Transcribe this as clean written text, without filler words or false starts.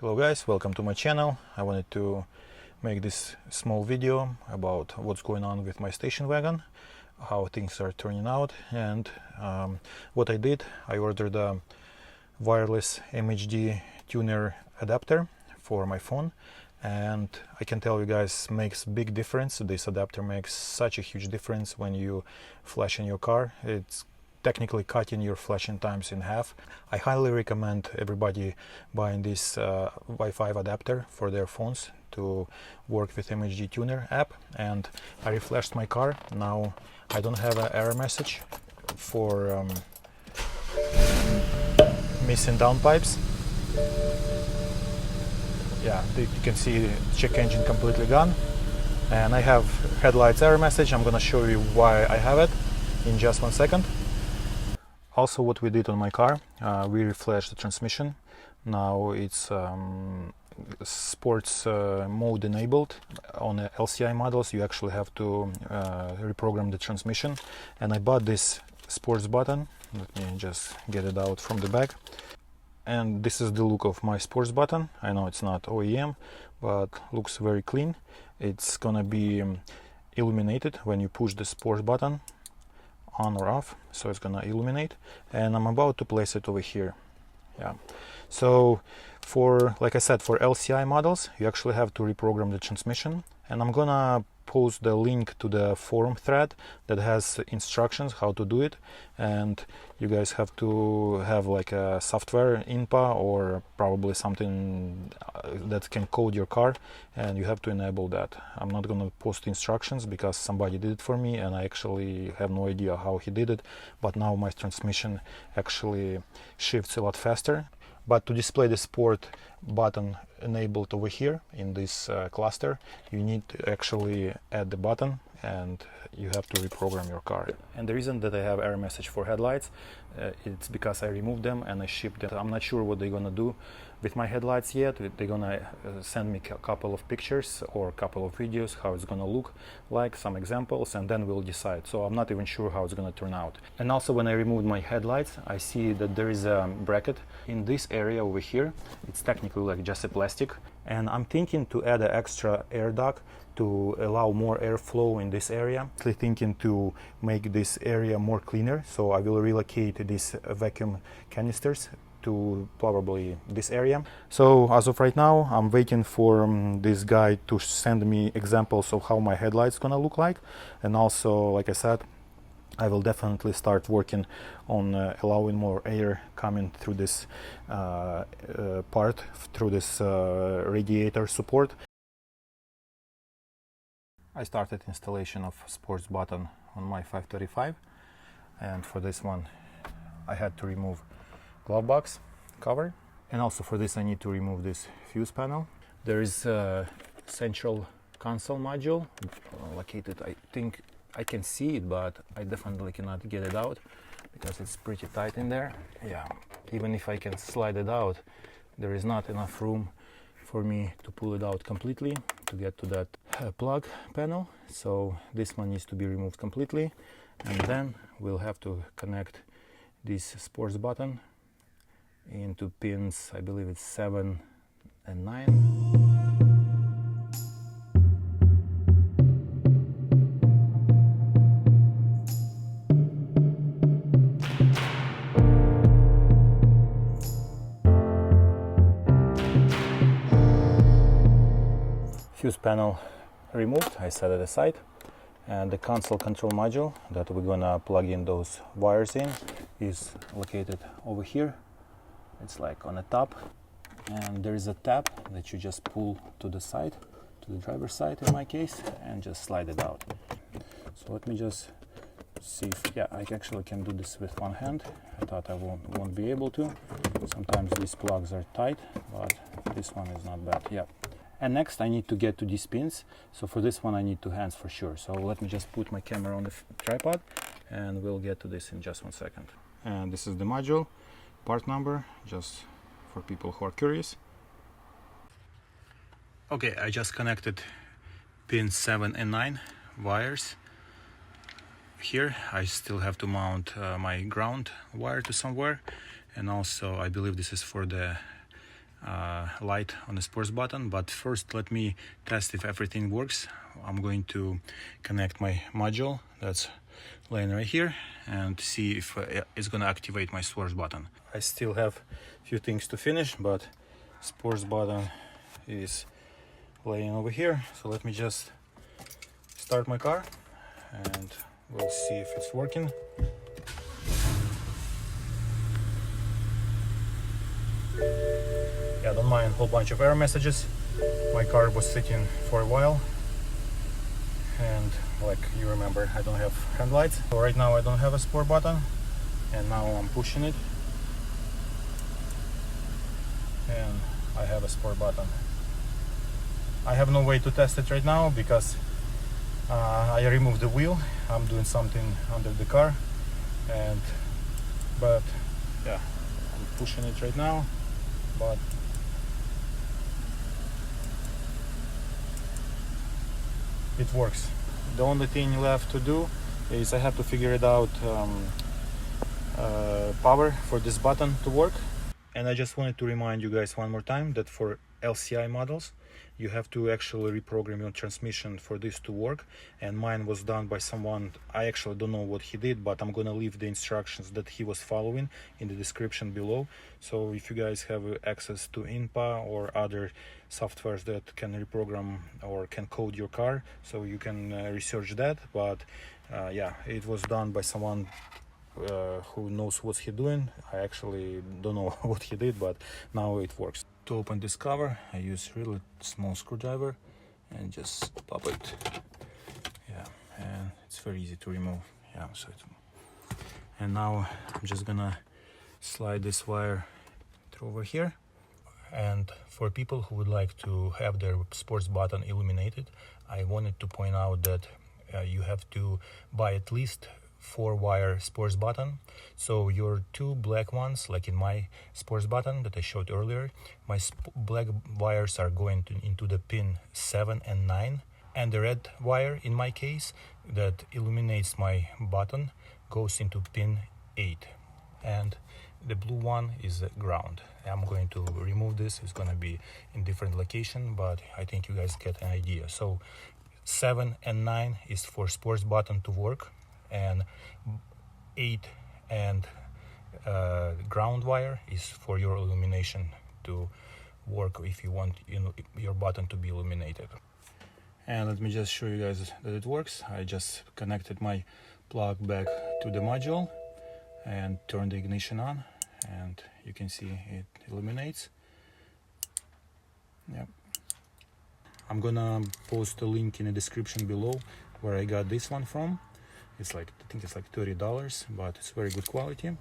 Hello guys, welcome to my channel. I wanted to make this small video about what's going on with my station wagon, how things are turning out, and what I did. I ordered a wireless MHD tuner adapter for my phone, and I can tell you guys, makes big difference. This adapter makes such a huge difference when you flash in your car. It's technically cutting your flashing times in half. I highly recommend everybody buying this Wi-Fi adapter for their phones to work with MHD Tuner app. And I reflashed my car. Now I don't have an error message for missing downpipes. Yeah, you can see check engine completely gone. And I have headlights error message. I'm gonna show you why I have it in just 1 second. Also, what we did on my car, we reflashed the transmission. Now it's sports mode enabled. On the LCI models, you actually have to reprogram the transmission. And I bought this sports button. Let me just get it out from the bag. And this is the look of my sports button. I know it's not OEM, but looks very clean. It's gonna be illuminated when you push the sports button on or off, so it's gonna illuminate, and I'm about to place it over here. Yeah, so for, like I said, for LCI models you actually have to reprogram the transmission, and I'm gonna post the link to the forum thread that has instructions how to do it. And you guys have to have like a software INPA or probably something that can code your car, and you have to enable that. I'm not gonna post instructions because somebody did it for me and I actually have no idea how he did it, but now my transmission actually shifts a lot faster. But to display the sport button enabled over here in this cluster, you need to actually add the button and you have to reprogram your car. And the reason that I have error message for headlights, it's because I removed them and I shipped them. I'm not sure what they're gonna do with my headlights yet. They're gonna send me a couple of pictures or a couple of videos how it's gonna look like, some examples, and then we'll decide. So I'm not even sure how it's gonna turn out. And also, when I removed my headlights, I see that there is a bracket in this area over here. It's technically like just a plastic, and I'm thinking to add an extra air duct to allow more airflow in this area. I'm thinking to make this area more cleaner, so I will relocate these vacuum canisters to probably this area. So as of right now, I'm waiting for this guy to send me examples of how my headlights gonna look like. And also, like I said, I will definitely start working on allowing more air coming through this part, through this radiator support. I started installation of sports button on my 535, and for this one I had to remove glove box cover, and also for this I need to remove this fuse panel. There is a central console module located. I think I can see it, but I definitely cannot get it out because it's pretty tight in there. Yeah, even if I can slide it out, there is not enough room for me to pull it out completely to get to that plug panel. So this one needs to be removed completely, and then we'll have to connect this sports button into pins, I believe it's 7 and 9. Fuse panel removed, I set it aside, and the console control module that we're gonna plug in those wires in is located over here. It's like on the top, and there is a tab that you just pull to the side, to the driver's side in my case, and just slide it out. So let me just see if, yeah, I actually can do this with one hand. I thought I won't be able to. Sometimes these plugs are tight, but this one is not bad. Yeah. And next I need to get to these pins, so for this one I need 2 hands for sure. So let me just put my camera on the tripod and we'll get to this in just 1 second. And this is the module, part number, just for people who are curious. Okay, I just connected pins 7 and 9 wires. Here I still have to mount my ground wire to somewhere, and also I believe this is for the light on the sports button. But first let me test if everything works. I'm going to connect my module that's laying right here and see if it's gonna activate my sports button. I still have a few things to finish, but sports button is laying over here. So let me just start my car and we'll see if it's working. Yeah, don't mind a whole bunch of error messages. My car was sitting for a while, and like you remember, I don't have headlights. So right now I don't have a sport button, and now I'm pushing it, and I have a sport button. I have no way to test it right now because I removed the wheel. I'm doing something under the car, but yeah, I'm pushing it right now, but it works. The only thing left to do is I have to figure it out power for this button to work. And I just wanted to remind you guys one more time that for LCI models you have to actually reprogram your transmission for this to work, and mine was done by someone. I actually don't know what he did, but I'm gonna leave the instructions that he was following in the description below. So if you guys have access to INPA or other softwares that can reprogram or can code your car, so you can research that. But yeah, it was done by someone who knows what he's doing. I actually don't know what he did, but now it works. To open this cover, I use really small screwdriver and just pop it. Yeah, and it's very easy to remove. Yeah, so and now I'm just gonna slide this wire through over here. And for people who would like to have their sports button illuminated, I wanted to point out that you have to buy at least 4-wire sports button. So your 2 black ones, like in my sports button that I showed earlier, my black wires are going into the pin 7 and 9, and the red wire in my case that illuminates my button goes into pin 8, and the blue one is the ground. I'm going to remove this. It's going to be in different location, but I think you guys get an idea. So 7 and 9 is for sports button to work, and 8 and ground wire is for your illumination to work if you want your button to be illuminated. And let me just show you guys that it works. I just connected my plug back to the module and turned the ignition on, and you can see it illuminates. Yep. I'm gonna post a link in the description below where I got this one from. It's like, I think it's like $30, but it's very good quality.